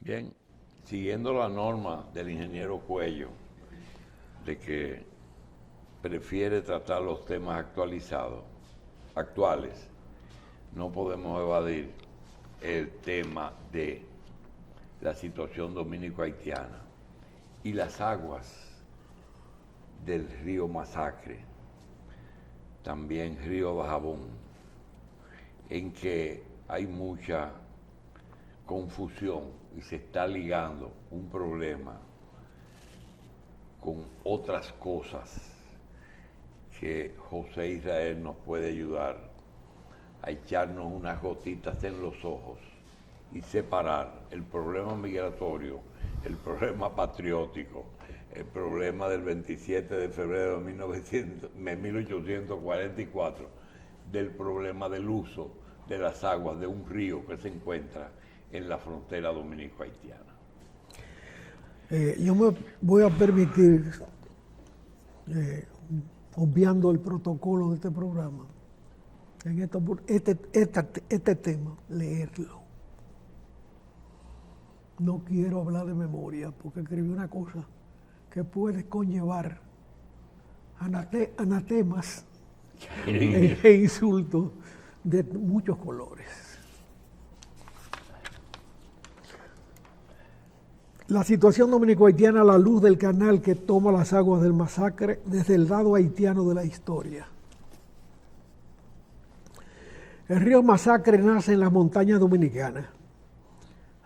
Bien, siguiendo la norma del ingeniero Cuello, de que prefiere tratar los temas actuales, no podemos evadir el tema de la situación dominico-haitiana y las aguas del río Masacre, también río Dajabón, en que hay mucha confusión y se está ligando un problema con otras cosas que José Israel nos puede ayudar a echarnos unas gotitas en los ojos y separar el problema migratorio, el problema patriótico, el problema del 27 de febrero de 1844, del problema del uso de las aguas de un río que se encuentra en la frontera dominico-haitiana. Yo me voy a permitir, obviando el protocolo de este programa, en este tema, leerlo. No quiero hablar de memoria, porque escribí una cosa que puede conllevar anatemas e insultos de muchos colores. La situación dominico-haitiana a la luz del canal que toma las aguas del Masacre desde el lado haitiano de la historia. El río Masacre nace en las montañas dominicanas.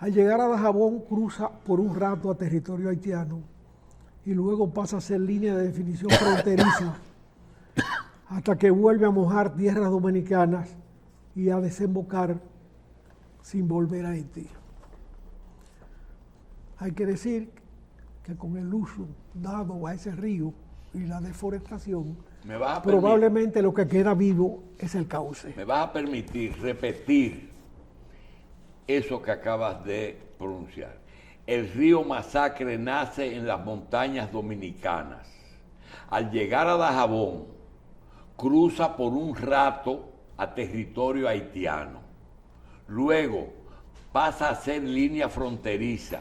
Al llegar a Dajabón cruza por un rato a territorio haitiano y luego pasa a ser línea de definición fronteriza hasta que vuelve a mojar tierras dominicanas y a desembocar sin volver a Haití. Hay que decir que con el uso dado a ese río y la deforestación, probablemente lo que queda vivo es el cauce. ¿Me vas a permitir repetir eso que acabas de pronunciar? El río Masacre nace en las montañas dominicanas. Al llegar a Dajabón, cruza por un rato a territorio haitiano. Luego pasa a ser línea fronteriza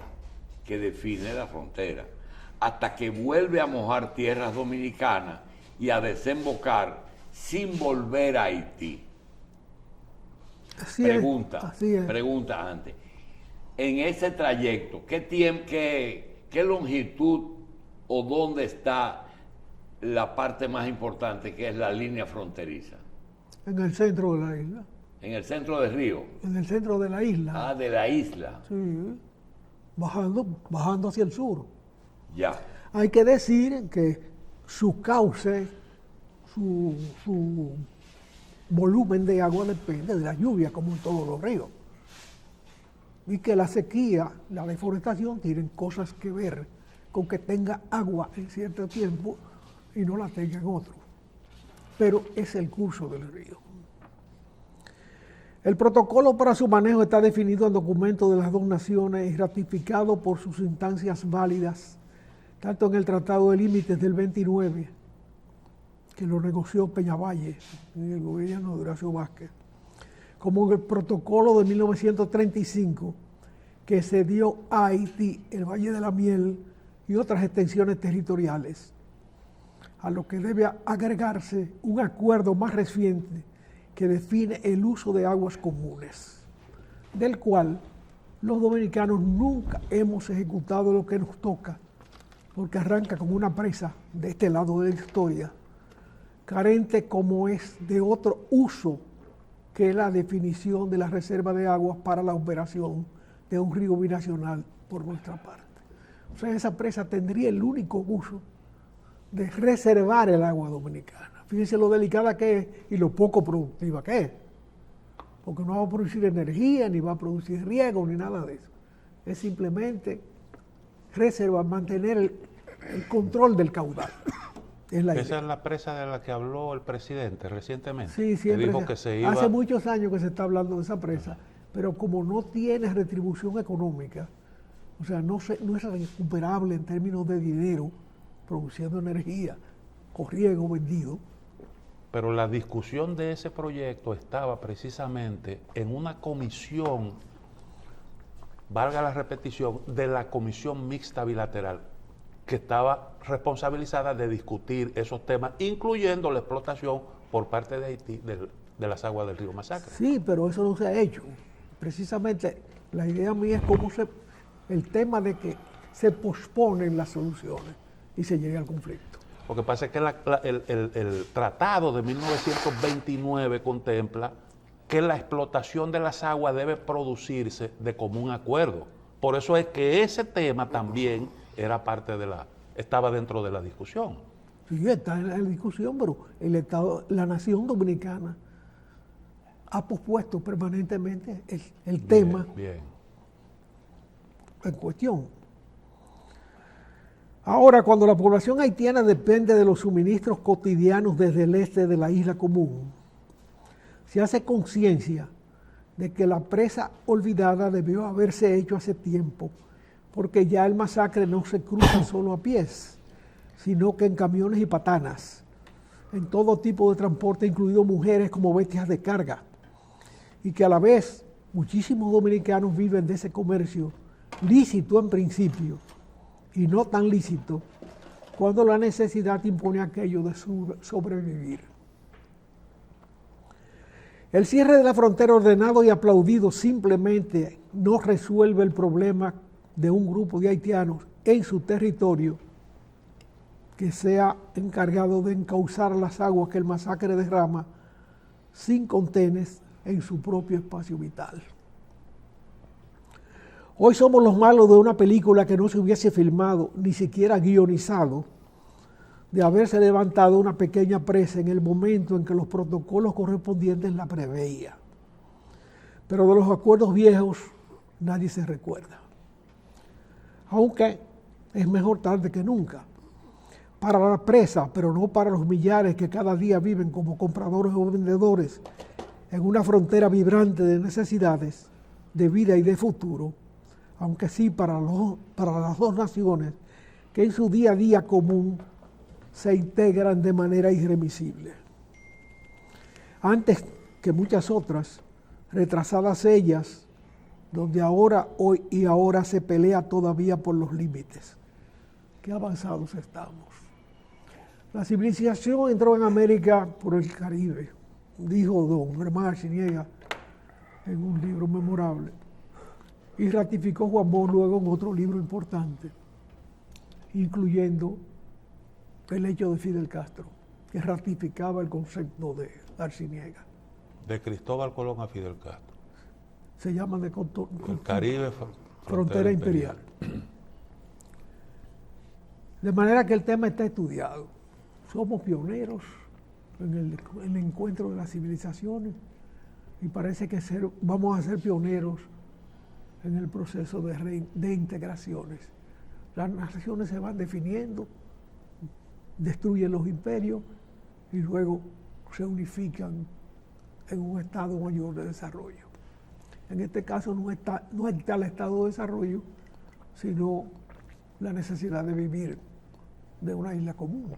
que define la frontera, hasta que vuelve a mojar tierras dominicanas y a desembocar sin volver a Haití. Pregunta antes. En ese trayecto, ¿qué longitud o dónde está la parte más importante, que es la línea fronteriza? En el centro de la isla. ¿En el centro del río? En el centro de la isla. Ah, de la isla. Sí, bajando hacia el sur. Ya. Hay que decir que su cauce, su volumen de agua depende de la lluvia, como en todos los ríos. Y que la sequía, la deforestación tienen cosas que ver con que tenga agua en cierto tiempo y no la tenga en otro. Pero es el curso del río. El protocolo para su manejo está definido en documentos de las dos naciones y ratificado por sus instancias válidas, tanto en el Tratado de Límites del 29, que lo negoció Peñavalle en el gobierno de Horacio Vázquez, como en el protocolo de 1935, que se dio a Haití, el Valle de la Miel y otras extensiones territoriales, a lo que debe agregarse un acuerdo más reciente que define el uso de aguas comunes, del cual los dominicanos nunca hemos ejecutado lo que nos toca, porque arranca como una presa de este lado de la historia, carente como es de otro uso que la definición de la reserva de aguas para la operación de un río binacional por nuestra parte. O sea, esa presa tendría el único uso de reservar el agua dominicana. Fíjense lo delicada que es y lo poco productiva que es. Porque no va a producir energía, ni va a producir riego, ni nada de eso. Es simplemente reservar, mantener el control del caudal. Esa es la presa de la que habló el presidente recientemente. Sí, siempre. Dijo que se iba... Hace muchos años que se está hablando de esa presa, pero como no tiene retribución económica, o sea, no es recuperable en términos de dinero, produciendo energía, con riego vendido. Pero la discusión de ese proyecto estaba precisamente en una comisión valga la repetición, de la Comisión Mixta Bilateral, que estaba responsabilizada de discutir esos temas, incluyendo la explotación por parte de Haití de las aguas del río Masacre. Sí, pero eso no se ha hecho. Precisamente la idea mía es el tema de que se posponen las soluciones y se llegue al conflicto. Lo que pasa es que el tratado de 1929 contempla que la explotación de las aguas debe producirse de común acuerdo. Por eso es que ese tema también era estaba dentro de la discusión. Sí, está en la discusión, pero la nación dominicana ha pospuesto permanentemente el tema en cuestión. Ahora, cuando la población haitiana depende de los suministros cotidianos desde el este de la isla común, se hace conciencia de que la presa olvidada debió haberse hecho hace tiempo, porque ya el Masacre no se cruza solo a pies, sino que en camiones y patanas, en todo tipo de transporte, incluido mujeres como bestias de carga, y que a la vez muchísimos dominicanos viven de ese comercio lícito en principio y no tan lícito cuando la necesidad impone aquello de sobrevivir. El cierre de la frontera ordenado y aplaudido simplemente no resuelve el problema de un grupo de haitianos en su territorio que sea encargado de encauzar las aguas que el Masacre derrama sin contenes en su propio espacio vital. Hoy somos los malos de una película que no se hubiese filmado, ni siquiera guionizado, de haberse levantado una pequeña presa en el momento en que los protocolos correspondientes la preveían. Pero de los acuerdos viejos nadie se recuerda. Aunque es mejor tarde que nunca. Para la presa, pero no para los millares que cada día viven como compradores o vendedores en una frontera vibrante de necesidades, de vida y de futuro, aunque sí para las dos naciones que en su día a día común se integran de manera irremisible. Antes que muchas otras, retrasadas ellas, donde hoy y ahora se pelea todavía por los límites. Qué avanzados estamos. La civilización entró en América por el Caribe, dijo don Germán Arciniega en un libro memorable, y ratificó Juan Bosch luego en otro libro importante, incluyendo el hecho de Fidel Castro, que ratificaba el concepto de Arciniega. De Cristóbal Colón a Fidel Castro. Se llama de el Caribe, frontera imperial. De manera que el tema está estudiado. Somos pioneros en el encuentro de las civilizaciones y parece que vamos a ser pioneros en el proceso de integraciones. Las naciones se van definiendo, destruyen los imperios y luego se unifican en un estado mayor de desarrollo. En este caso no está el estado de desarrollo, sino la necesidad de vivir de una isla común.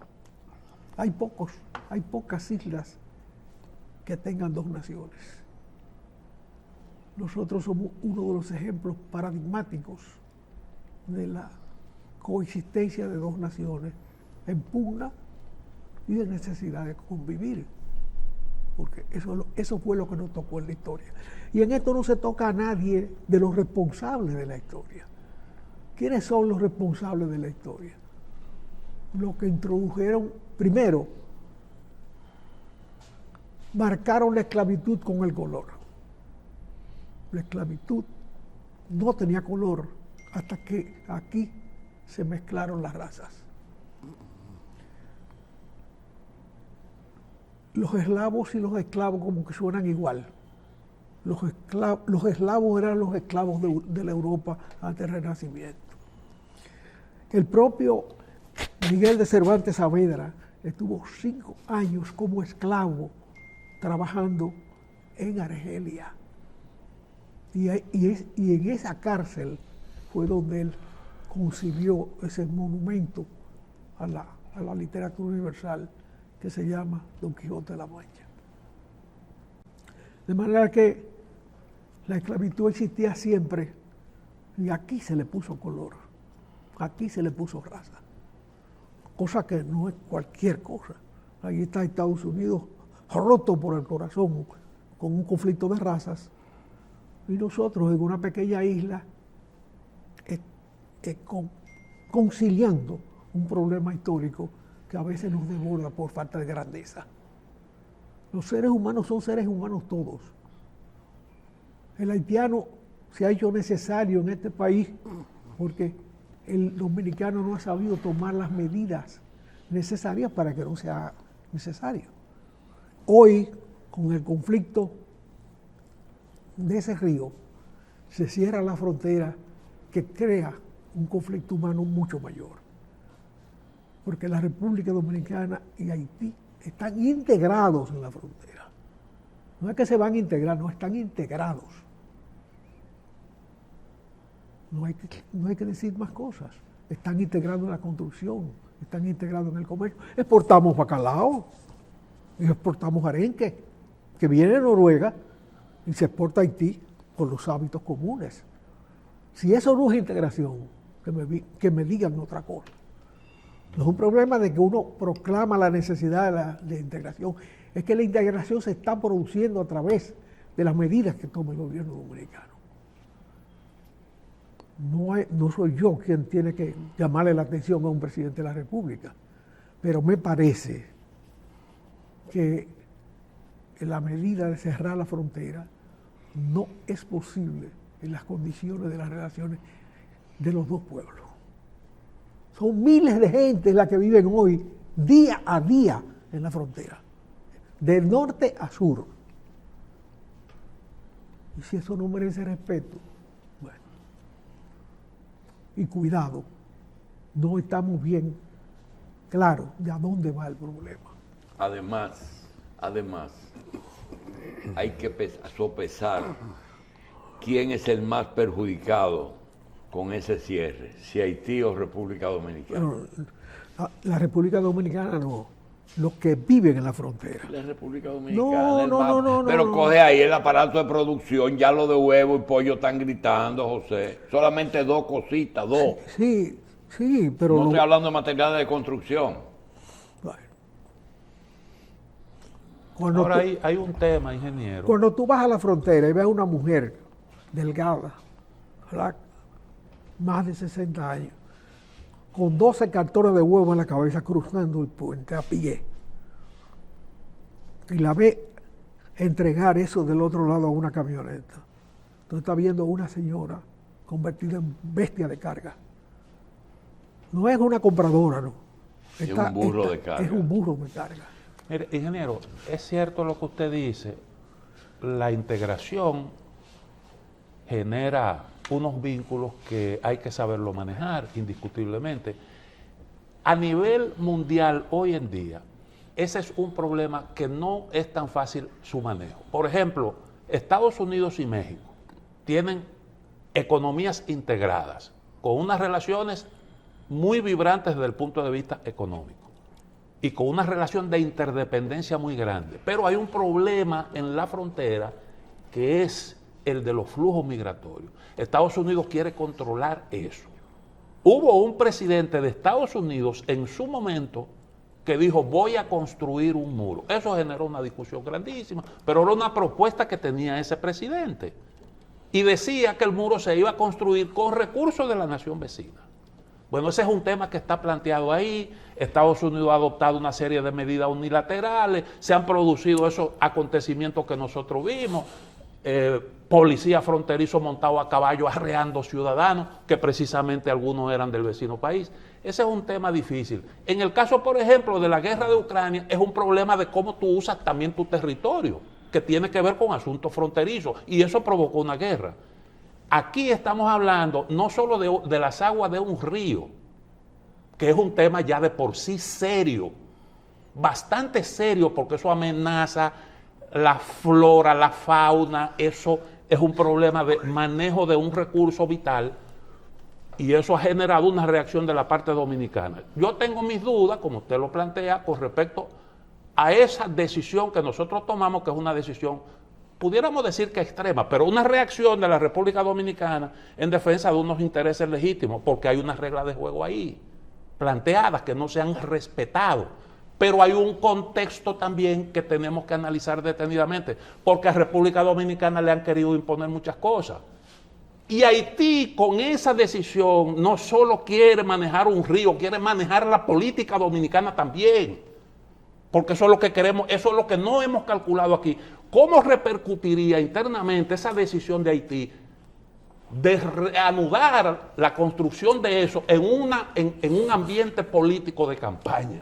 Hay pocas islas que tengan dos naciones. Nosotros somos uno de los ejemplos paradigmáticos de la coexistencia de dos naciones en pugna y de necesidad de convivir, porque eso fue lo que nos tocó en la historia. Y en esto no se toca a nadie de los responsables de la historia. ¿Quiénes son los responsables de la historia? Los que introdujeron, primero, marcaron la esclavitud con el color. La esclavitud no tenía color hasta que aquí se mezclaron las razas. Los eslavos y los esclavos como que suenan igual. Los eslavos eran los esclavos de la Europa antes del Renacimiento. El propio Miguel de Cervantes Saavedra estuvo 5 años como esclavo trabajando en Argelia. Y en esa cárcel fue donde él concibió ese monumento a la literatura universal que se llama Don Quijote de la Mancha. De manera que la esclavitud existía siempre Y aquí se le puso color, aquí se le puso raza, cosa que no es cualquier cosa. Ahí está Estados Unidos roto por el corazón con un conflicto de razas, y nosotros en una pequeña isla conciliando un problema histórico que a veces nos desborda por falta de grandeza. Los seres humanos son seres humanos todos. El haitiano se ha hecho necesario en este país porque el dominicano no ha sabido tomar las medidas necesarias para que no sea necesario. Hoy, con el conflicto de ese río, se cierra la frontera que crea un conflicto humano mucho mayor. Porque la República Dominicana y Haití están integrados en la frontera. No es que se van a integrar, no, están integrados. No hay que decir más cosas. Están integrados en la construcción, están integrados en el comercio. Exportamos bacalao, y exportamos arenque, que viene de Noruega y se exporta a Haití por los hábitos comunes. Si eso no es integración, que me digan otra cosa. No es un problema de que uno proclama la necesidad de integración, es que la integración se está produciendo a través de las medidas que toma el gobierno dominicano. No soy yo quien tiene que llamarle la atención a un presidente de la República, pero me parece que en la medida de cerrar la frontera no es posible en las condiciones de las relaciones de los dos pueblos. Son miles de gente las que viven hoy, día a día, en la frontera, de norte a sur. Y si eso no merece respeto, bueno, y cuidado, no estamos bien claros de a dónde va el problema. Además, hay que sopesar quién es el más perjudicado con ese cierre, si Haití o República Dominicana. Bueno, la República Dominicana no, los que viven en la frontera. La República Dominicana. No. Pero coge ahí el aparato de producción, ya lo de huevo y pollo están gritando, José. Solamente dos cositas, dos. Sí, pero... No estoy hablando de materiales de construcción. Bueno, Ahora hay un tema, ingeniero. Cuando tú vas a la frontera y ves a una mujer delgada, flaca, más de 60 años, con 12 cartones de huevo en la cabeza cruzando el puente a pie, y la ve entregar eso del otro lado a una camioneta, tú estás viendo a una señora convertida en bestia de carga. No es una compradora, no. Es un burro de carga. Es un burro de carga. Mire, ingeniero, es cierto lo que usted dice, la integración genera unos vínculos que hay que saberlo manejar, indiscutiblemente. A nivel mundial, hoy en día, ese es un problema que no es tan fácil su manejo. Por ejemplo, Estados Unidos y México tienen economías integradas, con unas relaciones muy vibrantes desde el punto de vista económico y con una relación de interdependencia muy grande. Pero hay un problema en la frontera que es el de los flujos migratorios. Estados Unidos quiere controlar eso. Hubo un presidente de Estados Unidos en su momento que dijo, voy a construir un muro. Eso generó una discusión grandísima, pero era una propuesta que tenía ese presidente. Y decía que el muro se iba a construir con recursos de la nación vecina. Bueno, ese es un tema que está planteado ahí. Estados Unidos ha adoptado una serie de medidas unilaterales, se han producido esos acontecimientos que nosotros vimos, policía fronterizo montado a caballo arreando ciudadanos, que precisamente algunos eran del vecino país. Ese es un tema difícil. En el caso, por ejemplo, de la guerra de Ucrania, es un problema de cómo tú usas también tu territorio, que tiene que ver con asuntos fronterizos, y eso provocó una guerra. Aquí estamos hablando no solo de las aguas de un río, que es un tema ya de por sí serio, bastante serio, porque eso amenaza la flora, la fauna, eso es un problema de manejo de un recurso vital, y eso ha generado una reacción de la parte dominicana. Yo tengo mis dudas, como usted lo plantea, con respecto a esa decisión que nosotros tomamos, que es una decisión pudiéramos decir que extrema, pero una reacción de la República Dominicana en defensa de unos intereses legítimos, porque hay unas reglas de juego ahí, planteadas que no se han respetado. Pero hay un contexto también que tenemos que analizar detenidamente, porque a República Dominicana le han querido imponer muchas cosas. Y Haití con esa decisión no solo quiere manejar un río, quiere manejar la política dominicana también. Porque eso es lo que queremos, eso es lo que no hemos calculado aquí. ¿Cómo repercutiría internamente esa decisión de Haití de reanudar la construcción de eso en un ambiente político de campaña?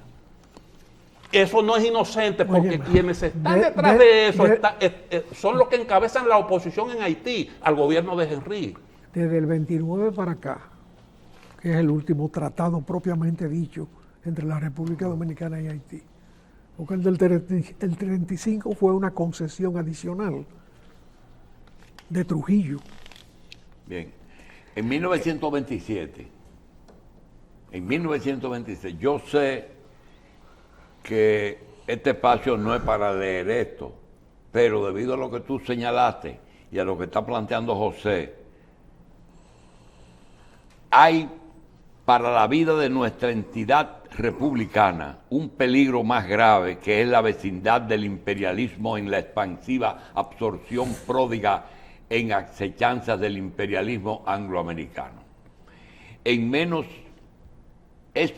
Eso no es inocente, porque Oye, quienes están detrás de eso son los que encabezan la oposición en Haití al gobierno de Henry. Desde el 29 para acá, que es el último tratado propiamente dicho entre la República Dominicana y Haití, porque el del 35 fue una concesión adicional de Trujillo. Bien. En 1927, yo sé que este espacio no es para leer esto, pero debido a lo que tú señalaste y a lo que está planteando José, hay para la vida de nuestra entidad republicana un peligro más grave, que es la vecindad del imperialismo en la expansiva absorción pródiga en acechanzas del imperialismo angloamericano. Es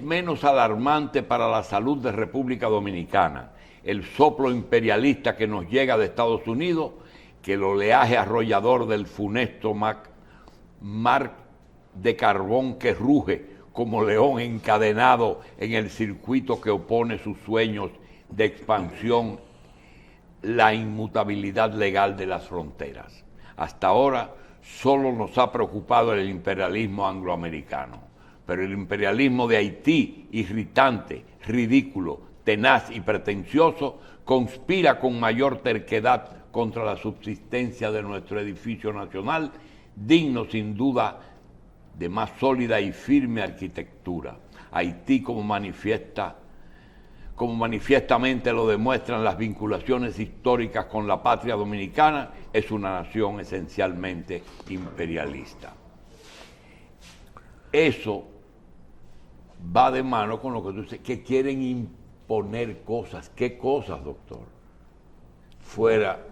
menos alarmante para la salud de República Dominicana el soplo imperialista que nos llega de Estados Unidos que el oleaje arrollador del funesto mar de carbón que ruge como león encadenado en el circuito que opone sus sueños de expansión, la inmutabilidad legal de las fronteras. Hasta ahora solo nos ha preocupado el imperialismo angloamericano, pero el imperialismo de Haití, irritante, ridículo, tenaz y pretencioso, conspira con mayor terquedad contra la subsistencia de nuestro edificio nacional, digno sin duda de más sólida y firme arquitectura. Haití, como manifiestamente lo demuestran las vinculaciones históricas con la patria dominicana, es una nación esencialmente imperialista. Eso va de mano con lo que tú dices, que quieren imponer cosas. ¿Qué cosas, doctor? Fuera.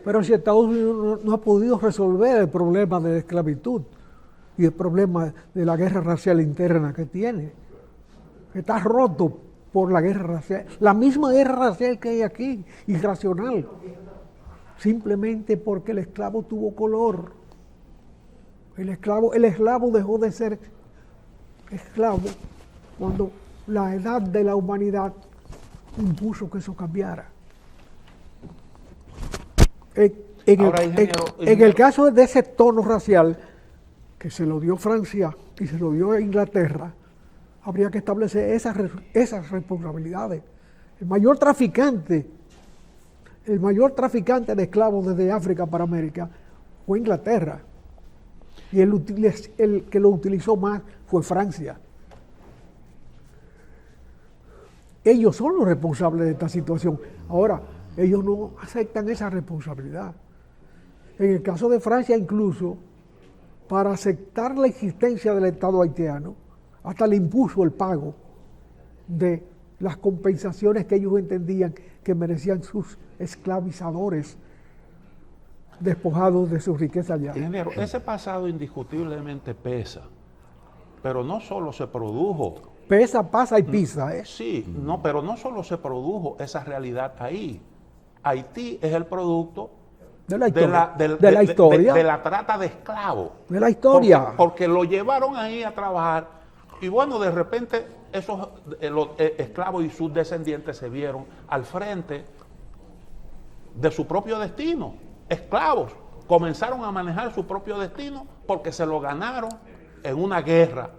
Pero si Estados Unidos no ha podido resolver el problema de la esclavitud y el problema de la guerra racial interna que tiene, está roto por la guerra racial, la misma guerra racial que hay aquí, irracional, simplemente porque el esclavo tuvo color. El esclavo dejó de ser esclavo cuando la edad de la humanidad impuso que eso cambiara. En el caso de ese tono racial, que se lo dio Francia y se lo dio Inglaterra, habría que establecer esas responsabilidades. El mayor traficante de esclavos desde África para América fue Inglaterra. Y el que lo utilizó más fue Francia. Ellos son los responsables de esta situación. Ahora, ellos no aceptan esa responsabilidad. En el caso de Francia, incluso, para aceptar la existencia del Estado haitiano, hasta le impuso el pago de las compensaciones que ellos entendían que merecían sus esclavizadores despojados de su riqueza allá. Ingeniero, ese pasado indiscutiblemente pesa, pero no solo se produjo. Pesa, pasa y pisa, ¿eh? Sí, no, pero no solo se produjo esa realidad ahí. Haití es el producto de la historia, de la trata de esclavos. De la historia. Porque lo llevaron ahí a trabajar y bueno, de repente esos los esclavos y sus descendientes se vieron al frente de su propio destino. Esclavos comenzaron a manejar su propio destino porque se lo ganaron en una guerra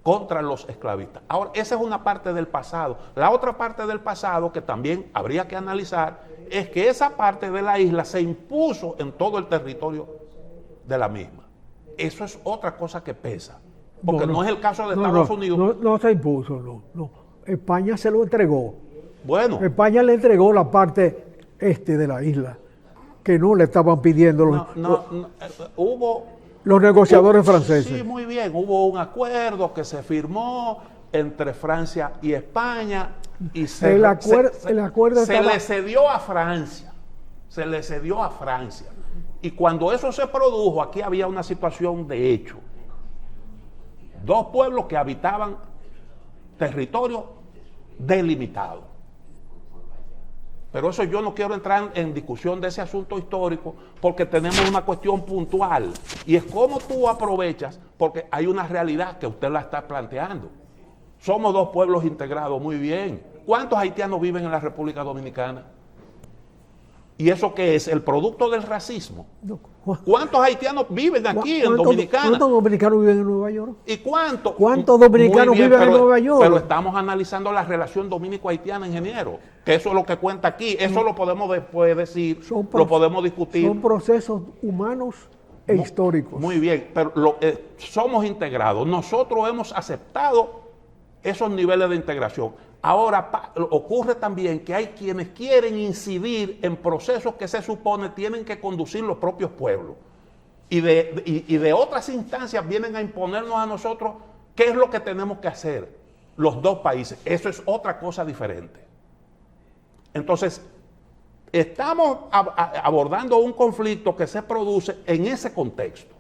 contra los esclavistas. Ahora, esa es una parte del pasado. La otra parte del pasado que también habría que analizar es que esa parte de la isla se impuso en todo el territorio de la misma. Eso es otra cosa que pesa. Porque no es el caso de Estados Unidos. No se impuso, no. España se lo entregó. Bueno. España le entregó la parte este de la isla, que no le estaban pidiendo hubo los negociadores franceses. Sí, muy bien, hubo un acuerdo que se firmó entre Francia y España y el acuerdo se le cedió a Francia, se le cedió a Francia. Y cuando eso se produjo, aquí había una situación de hecho. Dos pueblos que habitaban territorio delimitado. Pero eso yo no quiero entrar en discusión de ese asunto histórico porque tenemos una cuestión puntual y es cómo tú aprovechas, porque hay una realidad que usted la está planteando. Somos dos pueblos integrados, muy bien. ¿Cuántos haitianos viven en la República Dominicana? ¿Y eso qué es? ¿El producto del racismo? ¿Cuántos haitianos viven aquí en Dominicana? ¿Cuántos dominicanos viven en Nueva York? ¿Y cuántos? ¿Cuántos dominicanos viven en Nueva York? Pero estamos analizando la relación dominico-haitiana, ingeniero. Que eso es lo que cuenta aquí. Eso lo podemos después decir, lo podemos discutir. Son procesos humanos e históricos. Muy bien, pero somos integrados. Nosotros hemos aceptado esos niveles de integración. Ahora ocurre también que hay quienes quieren incidir en procesos que se supone tienen que conducir los propios pueblos. Y de otras instancias vienen a imponernos a nosotros qué es lo que tenemos que hacer los dos países. Eso es otra cosa diferente. Entonces, estamos abordando un conflicto que se produce en ese contexto.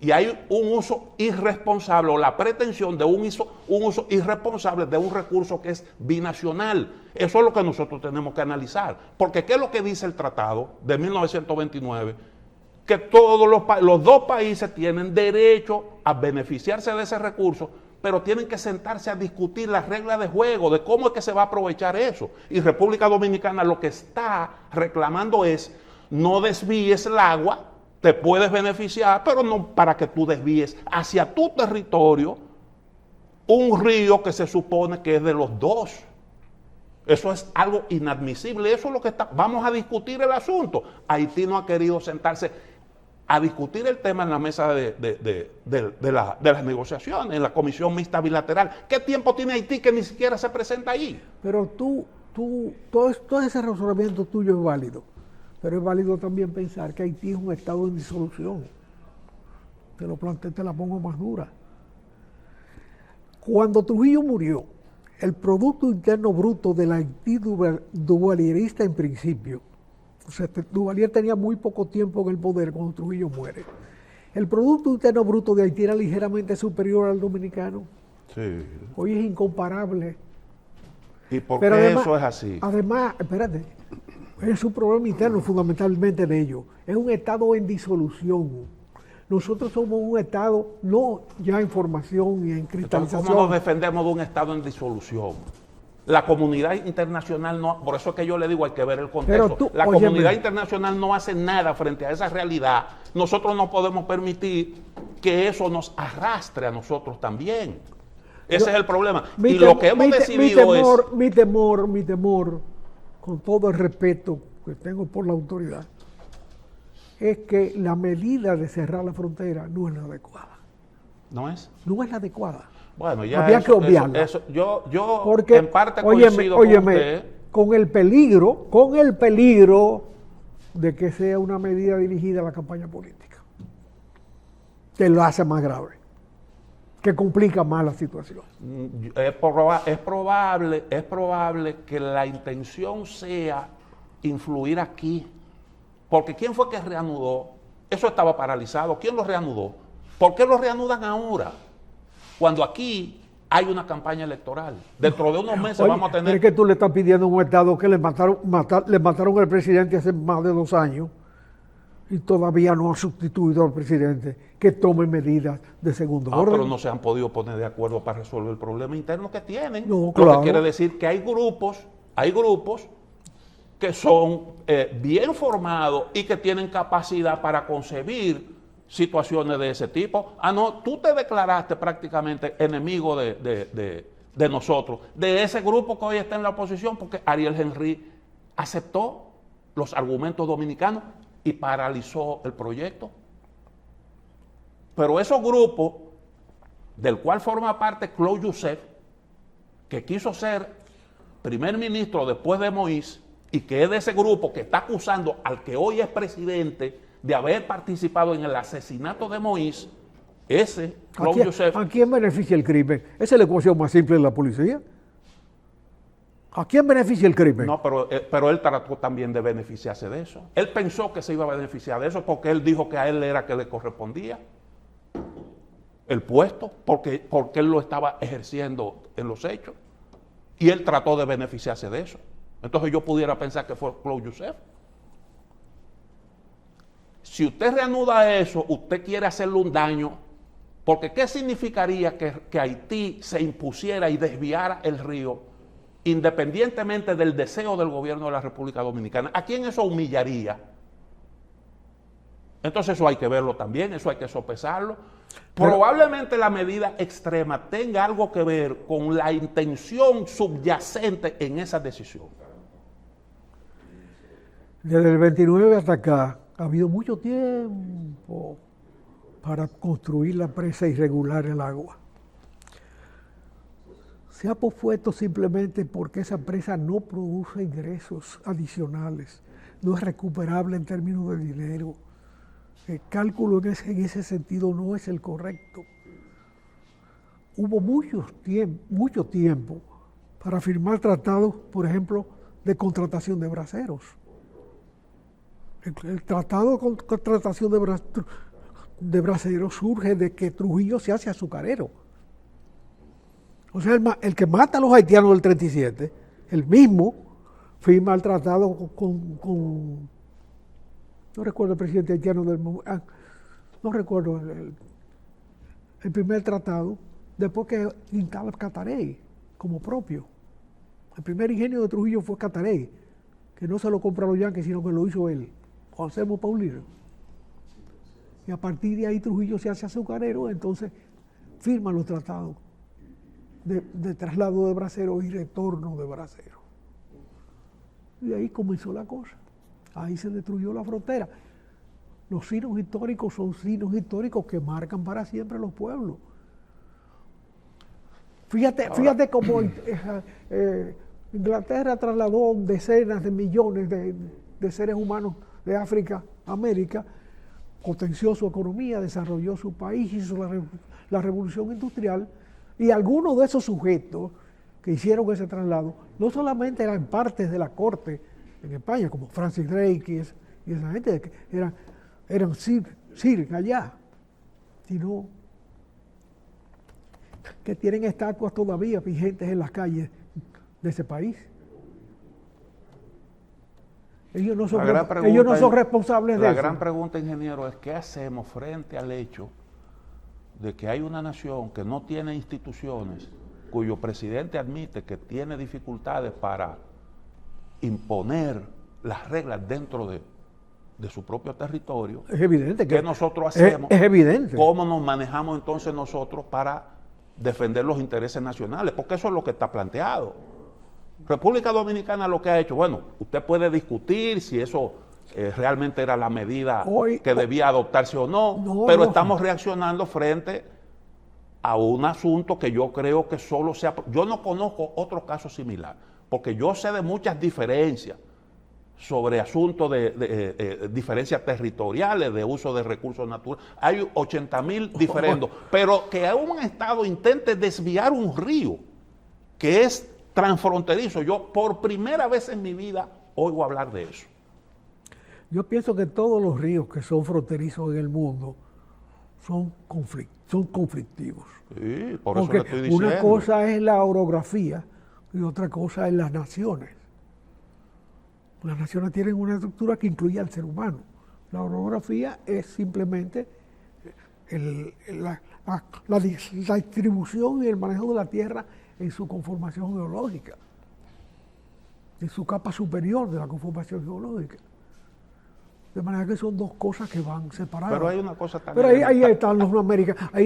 Y hay un uso irresponsable o la pretensión de un uso irresponsable de un recurso que es binacional. Eso es lo que nosotros tenemos que analizar. Porque ¿qué es lo que dice el tratado de 1929? Que todos los dos países tienen derecho a beneficiarse de ese recurso, pero tienen que sentarse a discutir las reglas de juego, de cómo es que se va a aprovechar eso. Y República Dominicana lo que está reclamando es no desvíes el agua. Te puedes beneficiar, pero no para que tú desvíes hacia tu territorio un río que se supone que es de los dos. Eso es algo inadmisible. Eso es lo que vamos a discutir el asunto. Haití no ha querido sentarse a discutir el tema en la mesa de las negociaciones, en la comisión mixta bilateral. ¿Qué tiempo tiene Haití que ni siquiera se presenta ahí? Pero todo ese razonamiento tuyo es válido. Pero es válido también pensar que Haití es un estado en disolución. Te la pongo más dura. Cuando Trujillo murió, el Producto Interno Bruto del Haití duvalierista en principio, o sea, Duvalier tenía muy poco tiempo en el poder cuando Trujillo muere. El Producto Interno Bruto de Haití era ligeramente superior al dominicano. Sí. Hoy es incomparable. ¿Y por qué eso es así? Además, espérate. Es un problema interno fundamentalmente de ellos. Es un estado en disolución. Nosotros somos un estado no ya en formación y en cristalización. ¿Cómo nos defendemos de un estado en disolución? La comunidad internacional no, por eso es que yo le digo hay que ver el contexto. La comunidad internacional no hace nada frente a esa realidad. Nosotros no podemos permitir que eso nos arrastre a nosotros también. Ese es el problema. Y lo que hemos decidido es... Mi temor, con todo el respeto que tengo por la autoridad, es que la medida de cerrar la frontera no es la adecuada. ¿No es? No es la adecuada. Bueno, ya había que obviarla. Yo porque, en parte coincido con usted. Con el peligro de que sea una medida dirigida a la campaña política, que lo hace más grave, que complica más la situación. Es probable que la intención sea influir aquí. Porque ¿quién fue que reanudó? Eso estaba paralizado. ¿Quién lo reanudó? ¿Por qué lo reanudan ahora? Cuando aquí hay una campaña electoral. Dentro de unos meses vamos a tener... Es que tú le estás pidiendo a un Estado que le mataron al presidente hace más de 2 años y todavía no ha sustituido al presidente, que tome medidas de segundo orden. Pero no se han podido poner de acuerdo para resolver el problema interno que tienen. No, claro. Lo que quiere decir que hay grupos que son bien formados y que tienen capacidad para concebir situaciones de ese tipo. No, tú te declaraste prácticamente enemigo de nosotros, de ese grupo que hoy está en la oposición, porque Ariel Henry aceptó los argumentos dominicanos y paralizó el proyecto. Pero esos grupos, del cual forma parte Claude Joseph, que quiso ser primer ministro después de Moïse, y que es de ese grupo que está acusando al que hoy es presidente de haber participado en el asesinato de Moïse, ese, Claude Joseph. ¿A quién beneficia el crimen? Esa es la ecuación más simple de la policía. ¿A quién beneficia el crimen? No, pero él trató también de beneficiarse de eso. Él pensó que se iba a beneficiar de eso porque él dijo que a él era que le correspondía el puesto, porque él lo estaba ejerciendo en los hechos. Y él trató de beneficiarse de eso. Entonces yo pudiera pensar que fue Claude Joseph. Si usted reanuda eso, usted quiere hacerle un daño, porque ¿qué significaría que Haití se impusiera y desviara el río independientemente del deseo del gobierno de la República Dominicana? ¿A quién eso humillaría? Entonces eso hay que verlo también, eso hay que sopesarlo. Probablemente la medida extrema tenga algo que ver con la intención subyacente en esa decisión. Desde el 29 hasta acá ha habido mucho tiempo para construir la presa irregular El Agua. Se ha pospuesto simplemente porque esa presa no produce ingresos adicionales, no es recuperable en términos de dinero. El cálculo en ese sentido no es el correcto. Hubo mucho tiempo para firmar tratados, por ejemplo, de contratación de braceros. El tratado de contratación de braceros surge de que Trujillo se hace azucarero. O sea, el que mata a los haitianos del 37, el mismo firma el tratado con no recuerdo el presidente haitiano no recuerdo el primer tratado, después que instala Catarey como propio. El primer ingenio de Trujillo fue Catarey, que no se lo compraron los yanquis, sino que lo hizo él, Juan Anselmo Paulino. Y a partir de ahí Trujillo se hace azucarero, entonces firma los tratados de traslado de braceros y retorno de braceros. Y ahí comenzó la cosa. Ahí se destruyó la frontera. Los signos históricos son signos históricos que marcan para siempre los pueblos. Fíjate cómo Inglaterra trasladó decenas de millones de seres humanos de África a América, potenció su economía, desarrolló su país, hizo la revolución industrial, y algunos de esos sujetos que hicieron ese traslado no solamente eran partes de la corte en España, como Francis Drake y esa gente que eran sir allá, sino que tienen estatuas todavía vigentes en las calles de ese país. Ellos no son responsables de eso. La gran pregunta, ingeniero, es ¿qué hacemos frente al hecho de que hay una nación que no tiene instituciones, cuyo presidente admite que tiene dificultades para imponer las reglas dentro de su propio territorio? Es evidente que ¿qué nosotros hacemos? Es evidente. ¿Cómo nos manejamos entonces nosotros para defender los intereses nacionales? Porque eso es lo que está planteado. República Dominicana lo que ha hecho, bueno, usted puede discutir si eso realmente era la medida que debía adoptarse o no, pero estamos reaccionando frente a un asunto que yo creo que solo se ha... Yo no conozco otro caso similar, porque yo sé de muchas diferencias sobre asuntos de diferencias territoriales, de uso de recursos naturales. Hay 80,000 diferendos, pero que un Estado intente desviar un río que es transfronterizo. Yo por primera vez en mi vida oigo hablar de eso. Yo pienso que todos los ríos que son fronterizos en el mundo son conflictivos. Sí, por eso porque le estoy diciendo. Una cosa es la orografía y otra cosa es las naciones. Las naciones tienen una estructura que incluye al ser humano. La orografía es simplemente la distribución y el manejo de la tierra en su conformación geológica, en su capa superior de la conformación geológica. De manera que son dos cosas que van separadas. Pero hay una cosa también. Pero ahí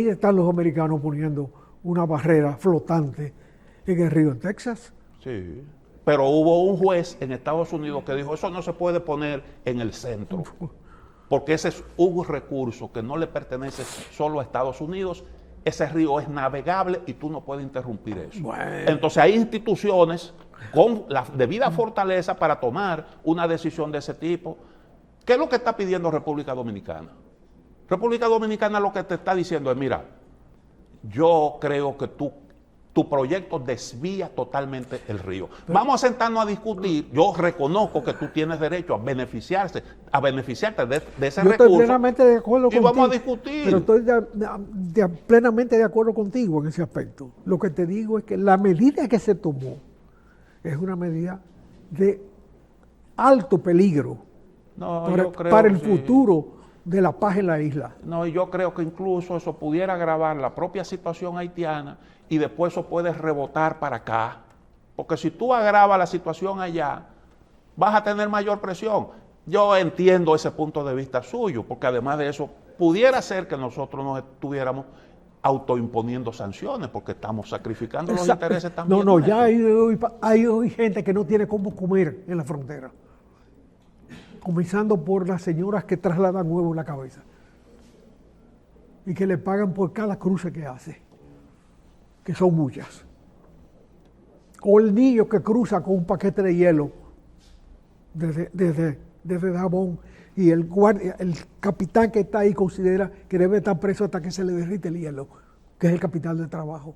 están los americanos poniendo una barrera flotante en el río en Texas. Sí. Pero hubo un juez en Estados Unidos que dijo, eso no se puede poner en el centro, porque ese es un recurso que no le pertenece solo a Estados Unidos ese río es navegable y tú no puedes interrumpir eso. Bueno. Entonces hay instituciones con la debida fortaleza para tomar una decisión de ese tipo. ¿Qué es lo que está pidiendo República Dominicana? República Dominicana lo que te está diciendo es, mira, yo creo que tu proyecto desvía totalmente el río. Vamos a sentarnos a discutir. Yo reconozco que tú tienes derecho a beneficiarte de ese Yo recurso. estoy plenamente de acuerdo contigo. Y vamos a discutir. Pero estoy plenamente de acuerdo contigo en ese aspecto. Lo que te digo es que la medida que se tomó es una medida de alto peligro para el futuro de la paz en la isla. No, y yo creo que incluso eso pudiera agravar la propia situación haitiana y después eso puede rebotar para acá. Porque si tú agravas la situación allá, vas a tener mayor presión. Yo entiendo ese punto de vista suyo, porque además de eso, pudiera ser que nosotros nos estuviéramos autoimponiendo sanciones, porque estamos sacrificando los intereses también. No, ya hay hoy gente que no tiene cómo comer en la frontera. Comenzando por las señoras que trasladan huevo en la cabeza y que le pagan por cada cruce que hace, que son muchas. O el niño que cruza con un paquete de hielo desde Dajabón y el capitán que está ahí considera que debe estar preso hasta que se le derrite el hielo, que es el capital de trabajo.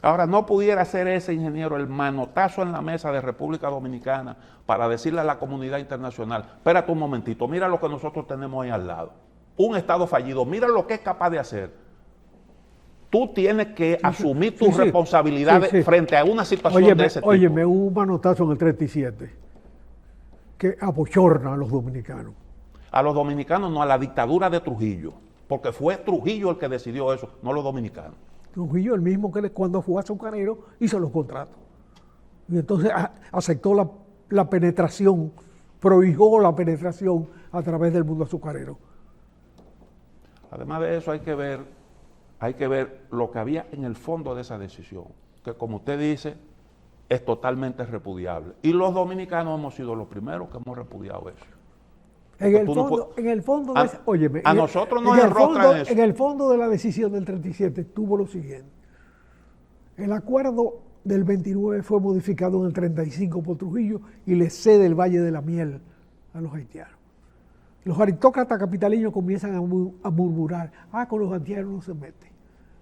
Ahora, ¿no pudiera ser ese, ingeniero, el manotazo en la mesa de República Dominicana para decirle a la comunidad internacional, espérate un momentito, mira lo que nosotros tenemos ahí al lado, un Estado fallido, mira lo que es capaz de hacer? Tú tienes que asumir tus responsabilidades frente a una situación de ese tipo. Óyeme, hubo un manotazo en el 37 que abochorna a los dominicanos. A los dominicanos, no, a la dictadura de Trujillo, porque fue Trujillo el que decidió eso, no los dominicanos. Trujillo, el mismo que cuando fue azucarero hizo los contratos. Y entonces aceptó la penetración, prohibió la penetración a través del mundo azucarero. Además de eso hay que ver lo que había en el fondo de esa decisión, que como usted dice, es totalmente repudiable. Y los dominicanos hemos sido los primeros que hemos repudiado eso. En el fondo de la decisión del 37 tuvo lo siguiente. El acuerdo del 29 fue modificado en el 35 por Trujillo y le cede el Valle de la Miel a los haitianos. Los aristócratas capitalinos comienzan a murmurar, con los haitianos no se mete.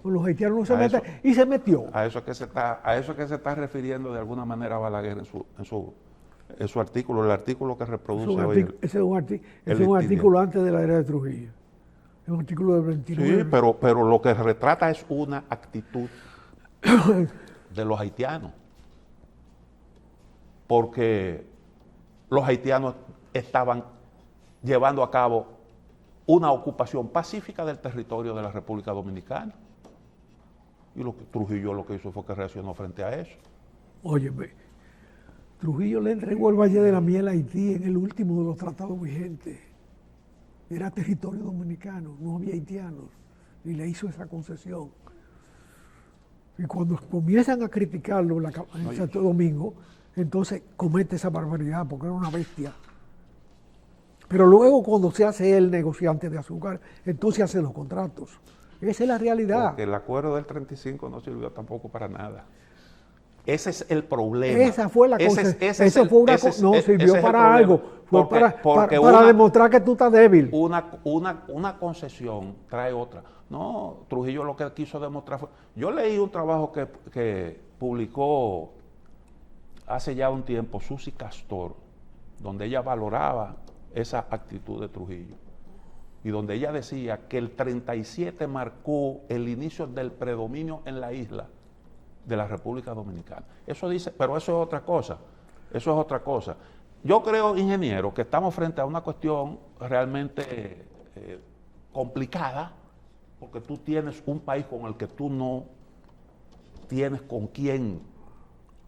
Con los haitianos no se mete, y se metió. A eso que se está refiriendo de alguna manera Balaguer en su artículo, el artículo que reproduce hoy. Ese es un artículo antes de la era de Trujillo. Es un artículo del 29. Sí, pero lo que retrata es una actitud de los haitianos. Porque los haitianos estaban llevando a cabo una ocupación pacífica del territorio de la República Dominicana. Y Trujillo lo que hizo fue que reaccionó frente a eso. Óyeme, Trujillo le entregó el Valle de la Miel a Haití en el último de los tratados vigentes. Era territorio dominicano, no había haitianos, y le hizo esa concesión. Y cuando comienzan a criticarlo en Santo Domingo, entonces comete esa barbaridad porque era una bestia. Pero luego cuando se hace el negociante de azúcar, entonces hace los contratos. Esa es la realidad. Porque el acuerdo del 35 no sirvió tampoco para nada. Ese es el problema. Esa fue la cosa. No sirvió para algo. Fue para demostrar que tú estás débil. Una concesión trae otra. No, Trujillo lo que quiso demostrar fue... Yo leí un trabajo que publicó hace ya un tiempo Susi Castor, donde ella valoraba esa actitud de Trujillo y donde ella decía que el 37 marcó el inicio del predominio en la isla de la República Dominicana. Eso dice, pero eso es otra cosa. Eso es otra cosa. Yo creo, ingeniero, que estamos frente a una cuestión realmente complicada, porque tú tienes un país con el que tú no tienes con quién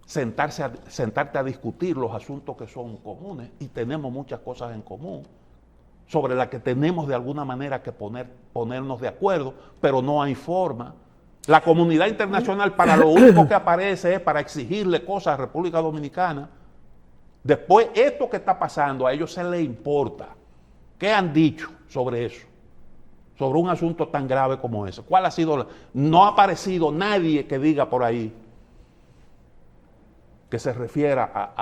sentarte a discutir los asuntos que son comunes, y tenemos muchas cosas en común sobre las que tenemos de alguna manera que ponernos de acuerdo, pero no hay forma. La comunidad internacional para lo único que aparece es para exigirle cosas a República Dominicana. Después, esto que está pasando, a ellos se les importa. ¿Qué han dicho sobre eso? sobre un asunto tan grave como ese? ¿Cuál ha sido? No ha aparecido nadie que diga por ahí que se refiera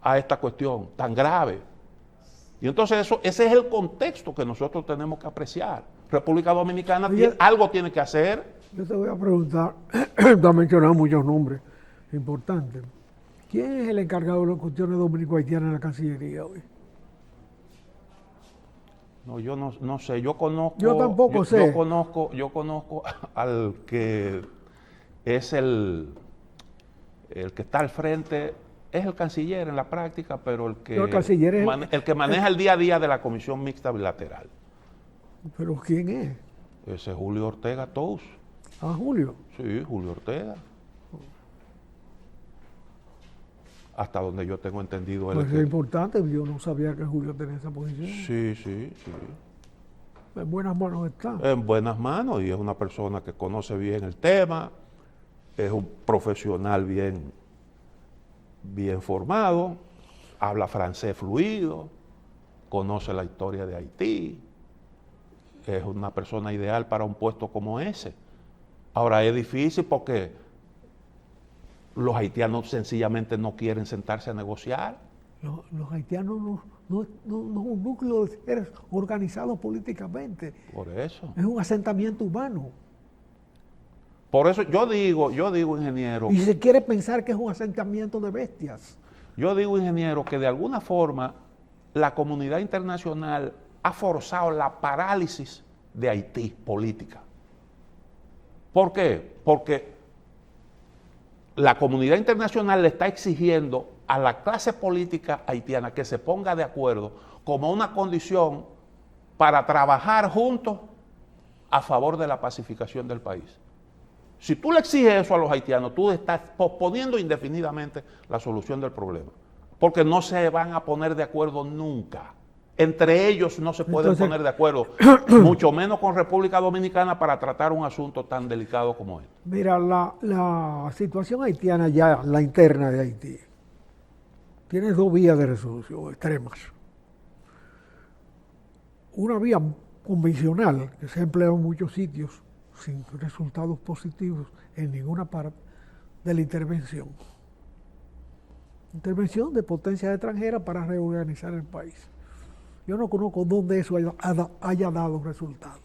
a esta cuestión tan grave. Y entonces ese es el contexto que nosotros tenemos que apreciar. República Dominicana algo tiene que hacer. Yo te voy a preguntar, tú has mencionado muchos nombres importantes. ¿Quién es el encargado de las cuestiones dominico-haitianas en la Cancillería hoy? No, yo no sé, yo conozco... Yo tampoco sé. Yo conozco al que es el que está al frente, es el canciller en la práctica, pero el que maneja el día a día de la Comisión Mixta Bilateral. ¿Pero quién es? Ese es Julio Ortega Tous. Ah, Julio. Sí, Julio Ortega. Hasta donde yo tengo entendido. Pues es importante, yo no sabía que Julio tenía esa posición. Sí. En buenas manos está. En buenas manos, y es una persona que conoce bien el tema, es un profesional bien formado, habla francés fluido, conoce la historia de Haití, es una persona ideal para un puesto como ese. Ahora es difícil porque los haitianos sencillamente no quieren sentarse a negociar. Los haitianos no es un núcleo de seres organizados políticamente. Por eso. Es un asentamiento humano. Por eso yo digo, ingeniero. Y se quiere pensar que es un asentamiento de bestias. Yo digo, ingeniero, que de alguna forma la comunidad internacional ha forzado la parálisis de Haití política. ¿Por qué? Porque la comunidad internacional le está exigiendo a la clase política haitiana que se ponga de acuerdo como una condición para trabajar juntos a favor de la pacificación del país. Si tú le exiges eso a los haitianos, tú estás posponiendo indefinidamente la solución del problema, porque no se van a poner de acuerdo nunca. Entre ellos no se pueden poner de acuerdo, mucho menos con República Dominicana para tratar un asunto tan delicado como este. Mira, la situación haitiana ya, la interna de Haití, tiene dos vías de resolución extremas. Una vía convencional, que se ha empleado en muchos sitios, sin resultados positivos en ninguna parte, de la intervención. Intervención de potencias extranjeras para reorganizar el país. Yo no conozco dónde eso haya dado resultados.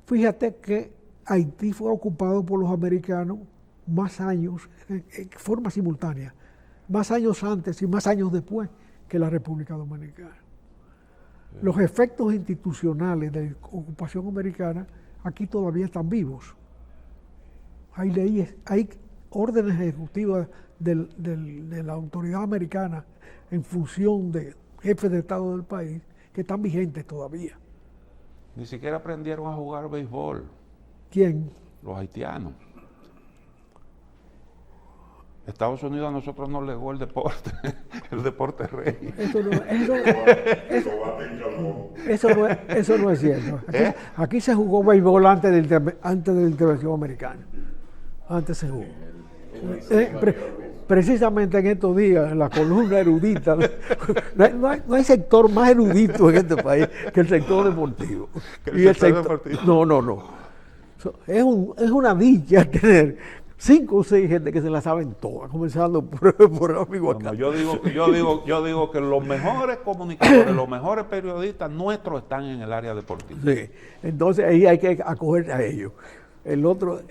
Fíjate que Haití fue ocupado por los americanos más años, en forma simultánea, más años antes y más años después que la República Dominicana. Los efectos institucionales de la ocupación americana aquí todavía están vivos. Hay leyes, hay órdenes ejecutivas de la autoridad americana en función de jefes de Estado del país que están vigentes todavía. Ni siquiera aprendieron a jugar béisbol. ¿Quién? Los haitianos. Estados Unidos a nosotros nos legó el deporte rey. Eso no es cierto. Aquí se jugó béisbol antes de la intervención americana. Antes se jugó. Precisamente en estos días, en la columna erudita, no hay sector más erudito en este país que el sector deportivo. No. Es una dicha tener 5 o 6 gente que se la saben todas, comenzando por amigo acá. Yo digo que los mejores comunicadores, los mejores periodistas nuestros están en el área deportiva. Sí, entonces ahí hay que acoger a ellos. El otro...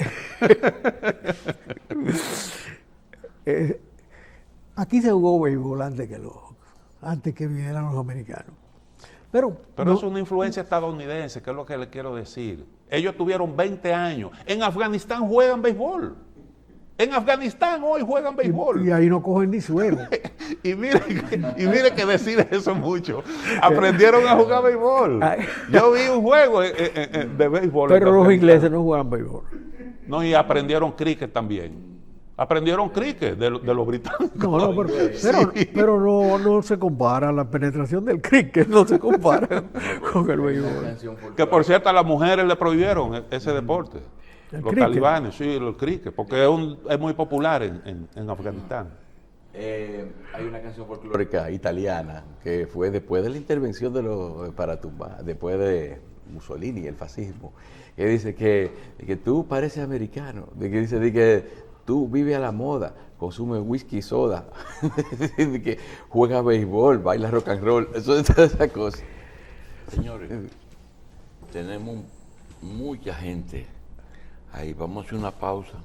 aquí se jugó béisbol antes que vinieran los americanos. Pero no, es una influencia estadounidense, que es lo que le quiero decir. Ellos tuvieron 20 años. En Afganistán juegan béisbol. En Afganistán hoy juegan béisbol. Y ahí no cogen ni suelo. y mire que decir eso mucho. Aprendieron a jugar béisbol. Yo vi un juego de béisbol. Pero los ingleses no juegan béisbol. No, y aprendieron cricket también. Aprendieron cricket de los británicos. Pero no se compara, la penetración del cricket no se compara con el béisbol. Que por cierto a las mujeres le prohibieron ese deporte. Los talibanes, sí, el cricket, porque es muy popular en Afganistán. Hay una canción folclórica italiana que fue después de la intervención de los Paratumba, después de Mussolini, el fascismo, que dice que tú pareces americano, de que dice de que tú vives a la moda, consumes whisky y soda, de que juegas béisbol, bailas rock and roll, eso es toda esa cosa. Señores, tenemos mucha gente ahí. Vamos a hacer una pausa.